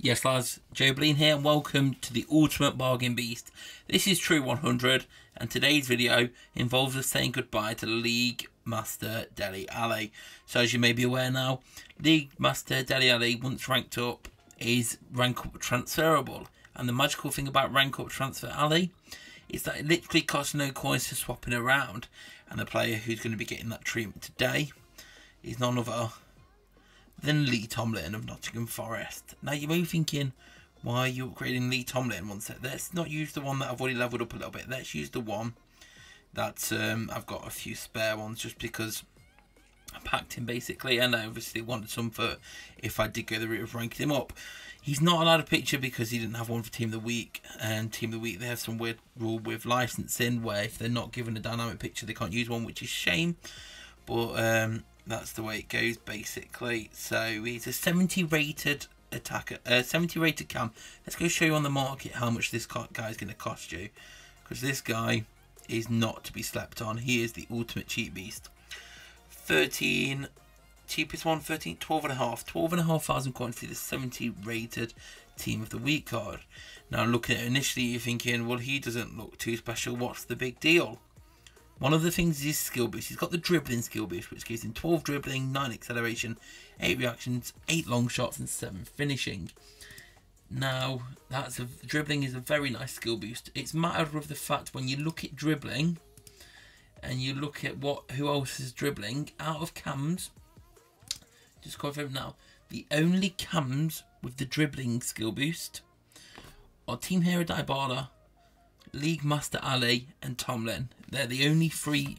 Yes lads, JOEBILINE here and welcome to the Ultimate Bargain Beast. This is True 100 and today's video involves us saying goodbye to League Master Dele Alli. So as you may be aware now, League Master Dele Alli, once ranked up, is rank up transferable. And the magical thing about rank up transfer Alli is that it literally costs no coins to swap it around. And the player who's going to be getting that treatment today is none other than Lee Tomlin of Nottingham Forest. Now you may be thinking, why are you upgrading Lee Tomlin? One sec. Let's not use the one that I've already leveled up a little bit. Let's use the one that I've got a few spare ones just because I packed him basically, and I obviously wanted some for if I did go the route of ranking him up. He's not allowed a picture because he didn't have one for Team of the Week, and Team of the Week they have some weird rule with licensing where if they're not given a dynamic picture they can't use one, which is a shame. But that's the way it goes basically. So he's a 70 rated attacker, 70 rated cam. Let's go show you on the market how much this guy is going to cost you, because this guy is not to be slept on. He is the ultimate cheap beast. 13 cheapest one, 13, 12,500 coins for the 70 rated Team of the Week card. Now looking at it initially you're thinking, well, he doesn't look too special, what's the big deal? One of the things is his skill boost. He's got the dribbling skill boost, which gives him 12 dribbling, 9 acceleration, 8 reactions, 8 long shots, and 7 finishing. Now, dribbling is a very nice skill boost. It's a matter of the fact when you look at dribbling, and you look at who else is dribbling, out of cams, just go over it now, the only cams with the dribbling skill boost are Team Hero Dybala, League Master Alli and Tomlin. They're the only 3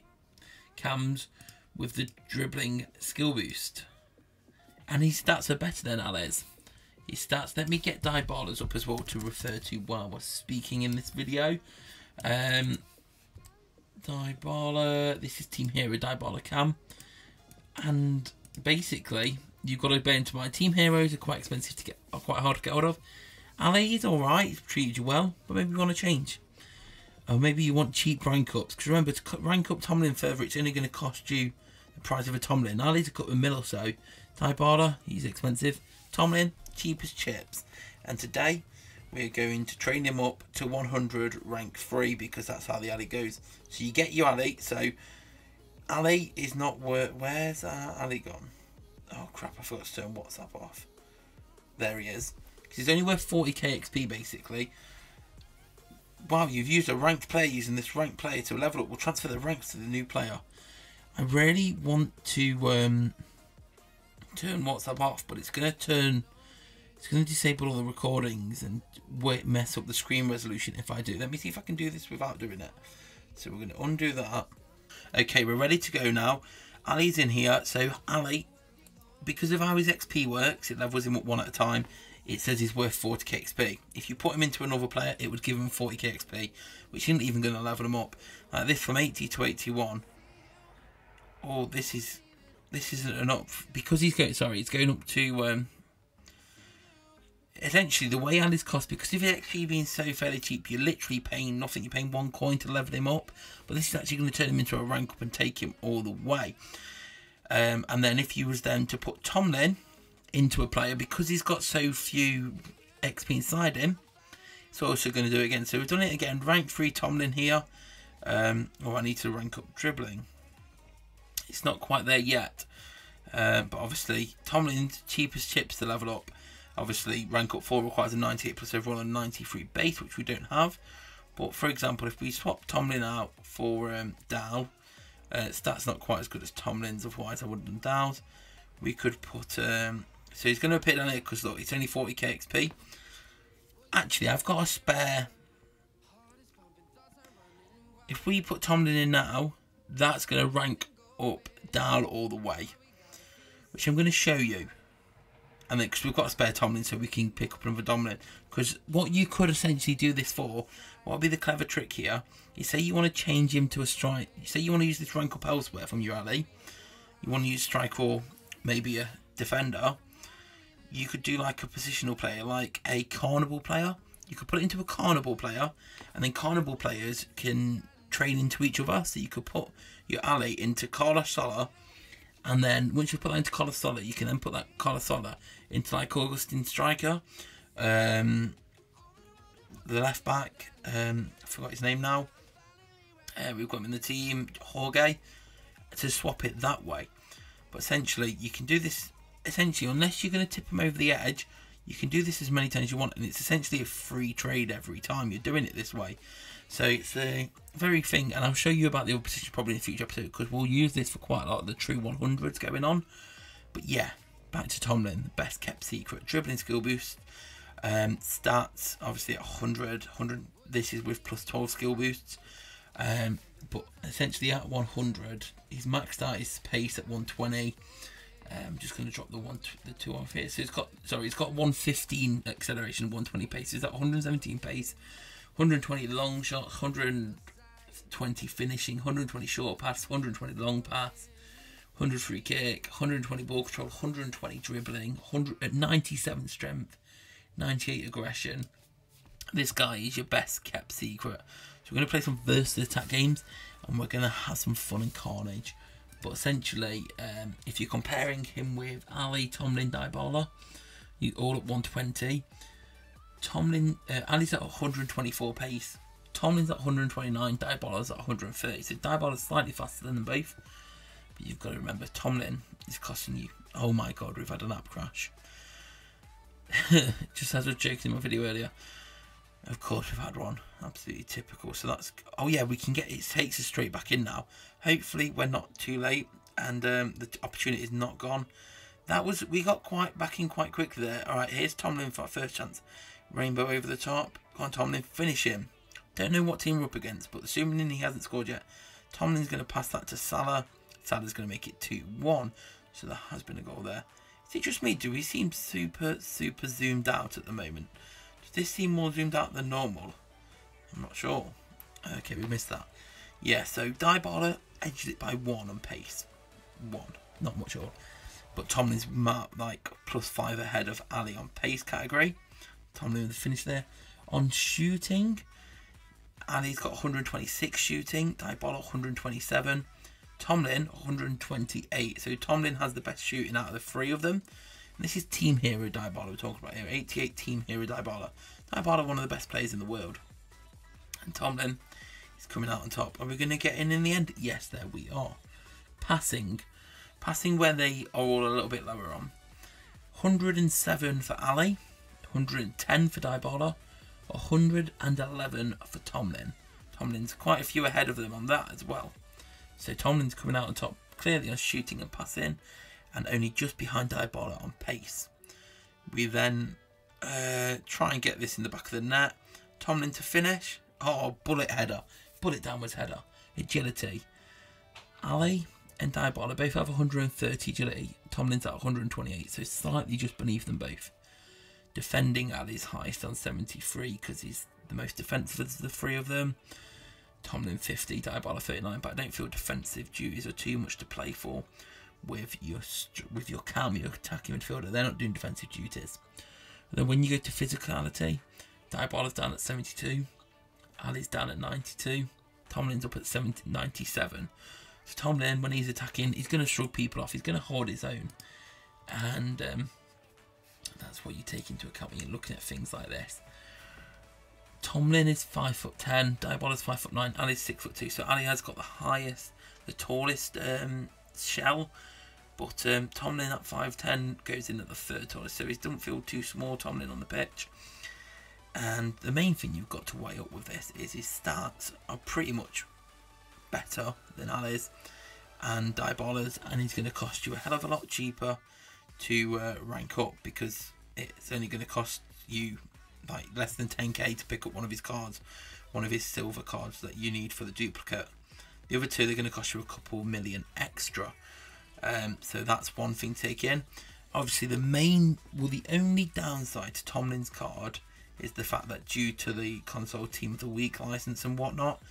cams with the dribbling skill boost. And his stats are better than Alli's. His stats, let me get Dybala's up as well to refer to while we're speaking in this video. Dybala, this is Team Hero Dybala cam. And basically, you've got to bear into mind, Team Heroes are quite expensive to get, are quite hard to get hold of. Alli is alright, he's treated you well, but maybe you want to change. Or maybe you want cheap rank ups, because remember, to rank up Tomlin further, it's only going to cost you the price of a Tomlin. Alli's a couple of mil or so. Dybala, he's expensive. Tomlin, cheap as chips. And today, we're going to train him up to 100 rank 3, because that's how the Alli goes. So you get your Alli, so Alli is not worth. Where's Alli gone? Oh crap, I forgot to turn WhatsApp off. There he is. Because he's only worth 40k XP basically. Wow, you've used a ranked player using this ranked player to level up. We'll transfer the ranks to the new player. I really want to turn WhatsApp off, but it's going to disable all the recordings and mess up the screen resolution if I do. Let me see if I can do this without doing it. So we're going to undo that. Okay, we're ready to go now. Alli's in here. So Alli, because of how his XP works, it levels him up 1 at a time. It says he's worth 40k XP. If you put him into another player, it would give him 40k XP, which isn't even going to level him up. Like this from 80 to 81. Oh, this isn't an up because he's going. Sorry, it's going up to. Essentially, the way Alli's cost, because of his XP being so fairly cheap, you're literally paying nothing. You're paying 1 coin to level him up, but this is actually going to turn him into a rank up and take him all the way. And then if you was then to put Tomlin into a player, because he's got so few XP inside him, it's also going to do it again. So we've done it again. Rank 3 Tomlin here. Oh, I need to rank up dribbling. It's not quite there yet. But obviously, Tomlin's cheapest chips to level up. Obviously, rank up 4 requires a 98 plus overall and 93 base, which we don't have. But for example, if we swap Tomlin out for Dal, stats not quite as good as Tomlin's, otherwise I would have done Dal's. We could put so he's going to appear down here because look, it's only 40k XP. Actually, I've got a spare. If we put Tomlin in now, that's going to rank up Dal all the way, which I'm going to show you. And then because we've got a spare Tomlin, so we can pick up another Tomlin. Because what you could essentially do this for, what would be the clever trick here, is say you want to change him to a strike. Say you want to use this rank up elsewhere from your Alli. You want to use strike or maybe a defender. You could do like a positional player, like a carnival player. You could put it into a carnival player, and then carnival players can train into each other. So you could put your Alli into Carlos Soler, and then once you put that into Carlos Soler, you can then put that Carlos Soler into like Augustin Striker, The left back, I forgot his name now. We've got him in the team, Jorge, to swap it that way. But essentially, you can do this, essentially, unless you're going to tip him over the edge, you can do this as many times as you want, and it's essentially a free trade every time you're doing it this way. So it's a very thing, and I'll show you about the other position probably in a future episode, because we'll use this for quite a lot of the true 100s going on. But yeah, back to Tomlin, the best kept secret. Dribbling skill boost, stats, obviously at 100, this is with plus 12 skill boosts. But essentially at 100, he's maxed out his pace at 120. I'm just going to drop the two off here. So it's got 115 acceleration, 120 pace. Is that 117 pace, 120 long shot, 120 finishing, 120 short pass, 120 long pass, 100 free kick, 120 ball control, 120 dribbling, 97 strength, 98 aggression. This guy is your best kept secret. So we're going to play some versus attack games, and we're going to have some fun and carnage. But essentially, if you're comparing him with Ali, Tomlin, Dybala, you all at 120. Ali's at 124 pace. Tomlin's at 129. Dybala's at 130. So Dybala's slightly faster than them both. But you've got to remember, Tomlin is costing you. Oh my god, we've had an app crash. Just as I was joking in my video earlier. Of course we've had one. Absolutely typical. So that's... Oh yeah, we can get... It takes us straight back in now. Hopefully we're not too late. And the opportunity is not gone. That was... We got back in quite quickly there. Alright, here's Tomlin for our first chance. Rainbow over the top. Go on, Tomlin. Finish him. Don't know what team we're up against. But assuming he hasn't scored yet, Tomlin's going to pass that to Salah. Salah's going to make it 2-1. So there has been a goal there. Is it just me? Do we seem super zoomed out at the moment? This seem more zoomed out than normal? I'm not sure. Okay, we missed that. Yeah, so Dybala edged it by 1 on pace. 1, not much at all. But Tomlin's like +5 ahead of Ali on pace category. Tomlin with the finish there. On shooting, Ali's got 126 shooting. Dybala 127. Tomlin 128. So Tomlin has the best shooting out of the 3 of them. And this is Team Hero Dybala we're talking about here. 88 Team Hero Dybala. Dybala, one of the best players in the world. And Tomlin is coming out on top. Are we going to get in the end? Yes, there we are. Passing where they are all a little bit lower on. 107 for Ali. 110 for Dybala. 111 for Tomlin. Tomlin's quite a few ahead of them on that as well. So Tomlin's coming out on top clearly on shooting and passing, and only just behind Dybala on pace. We then try and get this in the back of the net. Tomlin to finish. Oh, bullet header. Bullet downwards header. Agility. Ali and Dybala both have 130 agility. Tomlin's at 128, so slightly just beneath them both. Defending, Ali's highest on 73 because he's the most defensive of the 3 of them. Tomlin 50, Dybala 39, but I don't feel defensive duties are too much to play for with your cam, your attacking midfielder. They're not doing defensive duties. And then when you go to physicality, Dybala's down at 72, Ali's down at 92, Tomlin's up at 97. So Tomlin, when he's attacking, he's going to shrug people off. He's going to hold his own, and that's what you take into account when you're looking at things like this. Tomlin is 5'10", Dybala's 5'9", Ali's 6'2". So Ali has got the tallest shell, but Tomlin at 5'10" goes in at the 3rd tallest. So he doesn't feel too small, Tomlin, on the pitch. And the main thing you've got to weigh up with this is his stats are pretty much better than Ali's and Dybala's, and he's going to cost you a hell of a lot cheaper to rank up, because it's only going to cost you like less than 10k to pick up one of his cards, one of his silver cards that you need for the duplicate. The other 2, they're going to cost you a couple million extra. So that's one thing to take in. Obviously the only downside to Tomlin's card is the fact that due to the console Team of the Week license and whatnot,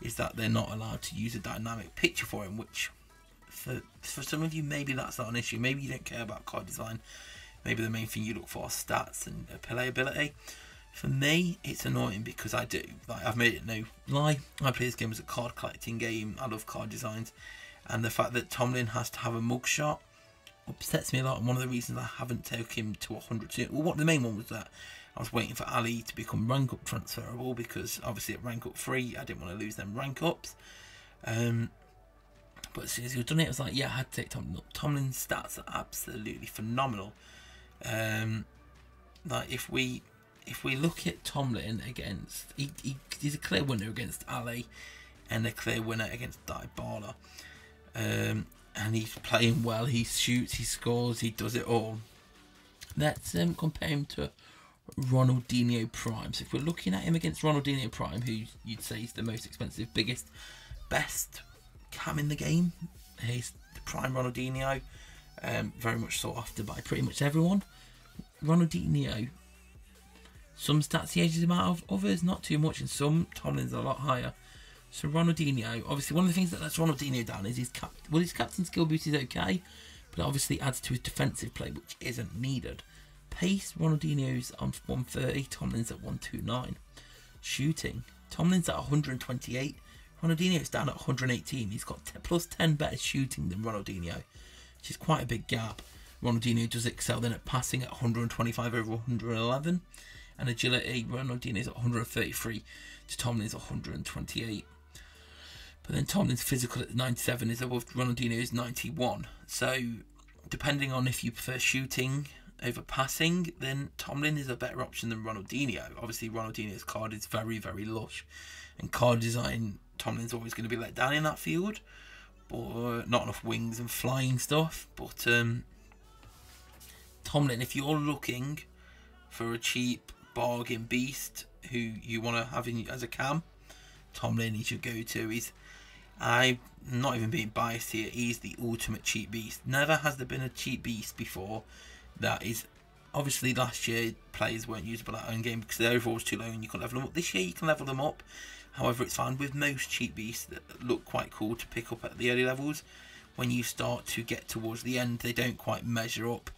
is that they're not allowed to use a dynamic picture for him, which for some of you, maybe that's not an issue. Maybe you don't care about card design. Maybe the main thing you look for are stats and playability. For me, it's annoying because I do. Like, I've made it no lie. I play this game as a card collecting game. I love card designs. And the fact that Tomlin has to have a mugshot upsets me a lot, and one of the reasons I haven't taken him to 100. Well, the main one was that I was waiting for Ali to become rank up transferable, because obviously at rank up 3 I didn't want to lose them rank ups. But as soon as he was done it, I was like, yeah, I had to take Tomlin up. Tomlin's stats are absolutely phenomenal. Like if we look at Tomlin against, he's a clear winner against Ali, and a clear winner against Dybala. And he's playing well. He shoots, he scores, he does it all. Let's compare him to Ronaldinho Prime. So if we're looking at him against Ronaldinho Prime, who you'd say is the most expensive, biggest, best cam in the game, he's the Prime Ronaldinho, very much sought after by pretty much everyone. Ronaldinho, some stats he edges him out of, others not too much, and some Tomlin's a lot higher. So Ronaldinho, obviously one of the things that lets Ronaldinho down is his captain skill boost is okay, but it obviously adds to his defensive play, which isn't needed. Pace, Ronaldinho's on 130, Tomlin's at 129. Shooting, Tomlin's at 128, Ronaldinho's down at 118. He's got plus 10 better shooting than Ronaldinho, which is quite a big gap. Ronaldinho does excel then at passing at 125 over 111, and agility, Ronaldinho's at 133 to Tomlin's 128. But then Tomlin's physical at 97 is above Ronaldinho's 91. So depending on if you prefer shooting over passing, then Tomlin is a better option than Ronaldinho. Obviously Ronaldinho's card is very, very lush, and card design, Tomlin's always going to be let down in that field, but not enough wings and flying stuff. But Tomlin, if you're looking for a cheap bargain beast who you want to have in as a cam, Tomlin is your go-to. I'm not even being biased here, he's the ultimate cheap beast. Never has there been a cheap beast before that is, obviously last year players weren't usable at own game because the overall was too low and you couldn't level them up. This year you can level them up. However, it's fine with most cheap beasts that look quite cool to pick up at the early levels. When you start to get towards the end, they don't quite measure up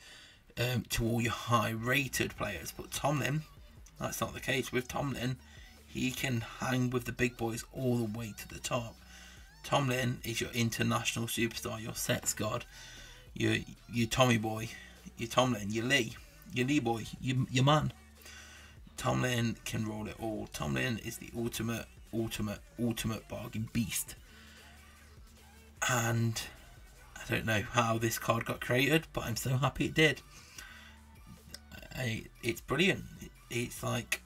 to all your high rated players. But Tomlin, that's not the case. With Tomlin, he can hang with the big boys all the way to the top. Tomlin is your international superstar, your sets god, your Tommy boy, your Tomlin, your Lee boy, your man. Tomlin can roll it all. Tomlin is the ultimate bargain beast. And I don't know how this card got created, but I'm so happy it did. It's brilliant. It's like,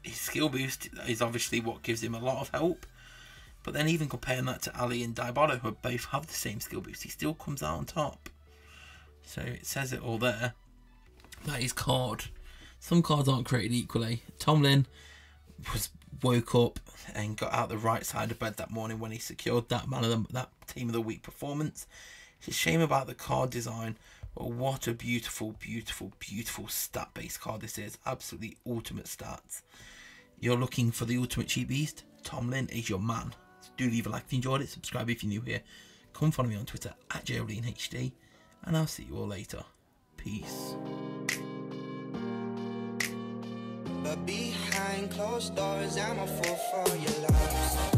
his skill boost is obviously what gives him a lot of help, but then even comparing that to Ali and Dybala, who both have the same skill boost, he still comes out on top. So it says it all there. That is card. Some cards aren't created equally. Tomlin woke up and got out the right side of bed that morning when he secured that that team of the week performance. It's a shame about the card design, but what a beautiful, beautiful, beautiful stat-based card this is. Absolutely ultimate stats. You're looking for the ultimate cheap beast? Tomlin is your man. So do leave a like if you enjoyed it. Subscribe if you're new here. Come follow me on Twitter at joebilineHD, and I'll see you all later. Peace. But behind closed doors, I'm a fool for your love.